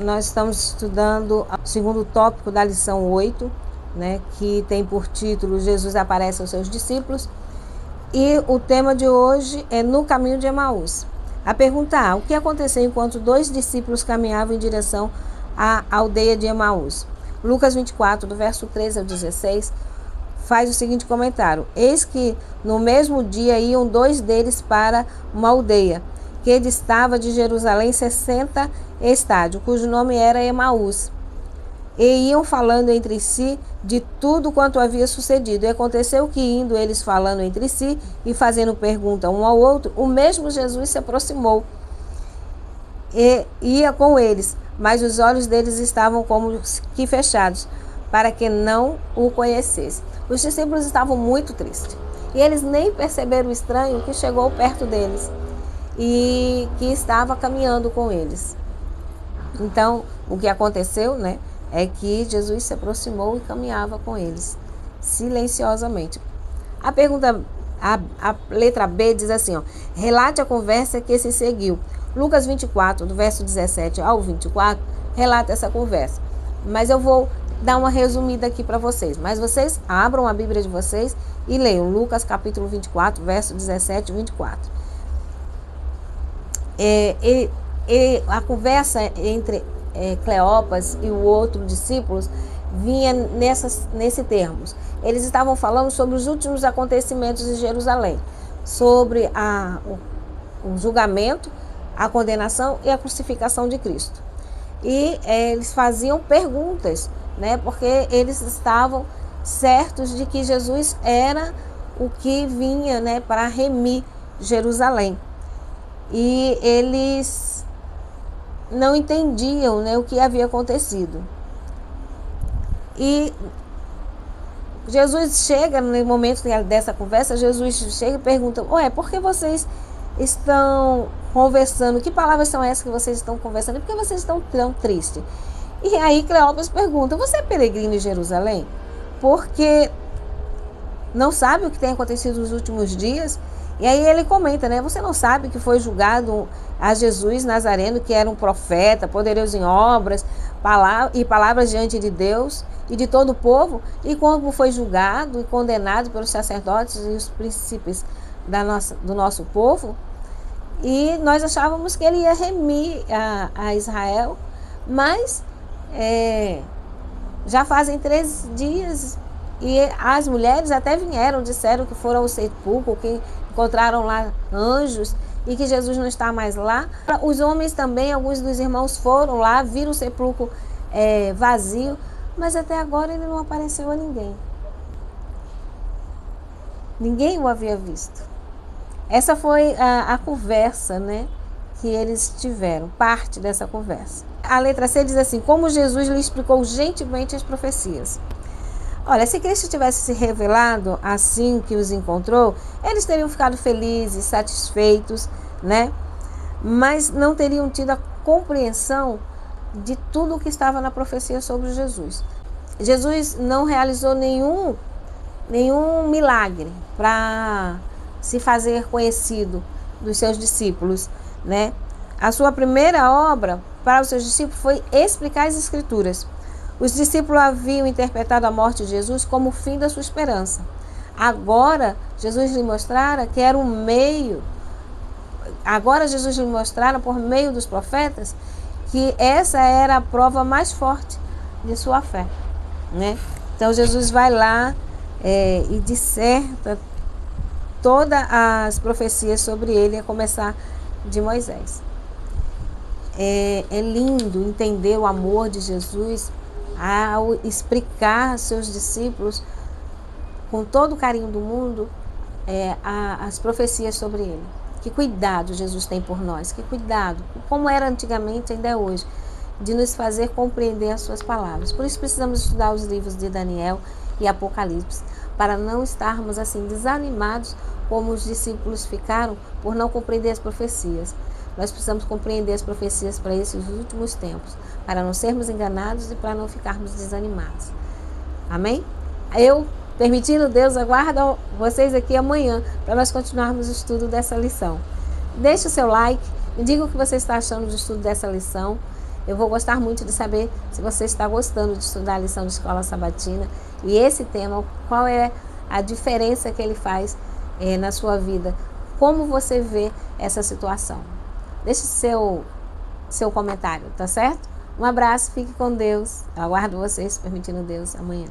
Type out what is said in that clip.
nós estamos estudando o segundo tópico da lição 8, né, que tem por título Jesus aparece aos seus discípulos. E o tema de hoje é no caminho de Emaús. A pergunta A: o que aconteceu enquanto dois discípulos caminhavam em direção à aldeia de Emaús? Lucas 24, do verso 13 ao 16, faz o seguinte comentário: eis que no mesmo dia iam dois deles para uma aldeia, que distava de Jerusalém 60 estádios, cujo nome era Emaús. E iam falando entre si de tudo quanto havia sucedido. E aconteceu que, indo eles falando entre si e fazendo pergunta um ao outro, o mesmo Jesus se aproximou e ia com eles, mas os olhos deles estavam como que fechados, para que não o conhecessem. Os discípulos estavam muito tristes, e eles nem perceberam o estranho que chegou perto deles e que estava caminhando com eles. Então, o que aconteceu, né, é que Jesus se aproximou e caminhava com eles, silenciosamente. A pergunta, a letra B diz assim, relate a conversa que se seguiu. Lucas 24, do verso 17 ao 24, relata essa conversa. Mas eu vou dar uma resumida aqui para vocês. Mas vocês abram a Bíblia de vocês e leiam Lucas capítulo 24, verso 17 e 24. A conversa entre Cleopas e o outro discípulo vinha nesse termos. Eles estavam falando sobre os últimos acontecimentos em Jerusalém, sobre o julgamento, a condenação e a crucificação de Cristo. E eles faziam perguntas, né, porque eles estavam certos de que Jesus era o que vinha, né, para remir Jerusalém. E eles não entendiam, né, o que havia acontecido. E Jesus chega, no momento dessa conversa, Jesus chega e pergunta: por que vocês estão conversando? Que palavras são essas que vocês estão conversando? Por que vocês estão tão tristes? E aí Cleopas pergunta: você é peregrino em Jerusalém? Porque não sabe o que tem acontecido nos últimos dias? E aí ele comenta, né? Você não sabe que foi julgado a Jesus Nazareno, que era um profeta, poderoso em obras e palavras diante de Deus e de todo o povo, e como foi julgado e condenado pelos sacerdotes e os príncipes do nosso povo. E nós achávamos que ele ia remir a Israel, mas já fazem 3 dias e as mulheres até vieram, disseram que foram ao sepulcro, que encontraram lá anjos e que Jesus não está mais lá. Os homens também, alguns dos irmãos foram lá, viram o sepulcro vazio, mas até agora ele não apareceu a ninguém. Ninguém o havia visto. Essa foi a conversa, né, que eles tiveram, parte dessa conversa. A letra C diz assim: como Jesus lhe explicou gentilmente as profecias. Olha, se Cristo tivesse se revelado assim que os encontrou, eles teriam ficado felizes, satisfeitos, né? Mas não teriam tido a compreensão de tudo o que estava na profecia sobre Jesus. Jesus não realizou nenhum milagre para se fazer conhecido dos seus discípulos, né? A sua primeira obra para os seus discípulos foi explicar as Escrituras. Os discípulos haviam interpretado a morte de Jesus como o fim da sua esperança. Agora, Jesus lhe mostrara que era um meio. Agora, Jesus lhe mostrara por meio dos profetas que essa era a prova mais forte de sua fé, né? Então, Jesus vai lá e disserta todas as profecias sobre ele, a começar de Moisés. É lindo entender o amor de Jesus ao explicar aos seus discípulos, com todo o carinho do mundo, as profecias sobre ele. Que cuidado Jesus tem por nós, que cuidado, como era antigamente, ainda é hoje, de nos fazer compreender as suas palavras. Por isso precisamos estudar os livros de Daniel e Apocalipse, para não estarmos assim desanimados como os discípulos ficaram por não compreender as profecias. Nós precisamos compreender as profecias para esses últimos tempos, para não sermos enganados e para não ficarmos desanimados. Amém? Eu, permitindo Deus, aguardo vocês aqui amanhã para nós continuarmos o estudo dessa lição. Deixe o seu like, me diga o que você está achando do estudo dessa lição Eu vou gostar muito de saber se você está gostando de estudar a lição de escola sabatina e esse tema, qual é a diferença que ele faz na sua vida, como você vê essa situação. Deixe seu comentário, tá certo? Um abraço, fique com Deus. Eu aguardo vocês, permitindo Deus, amanhã.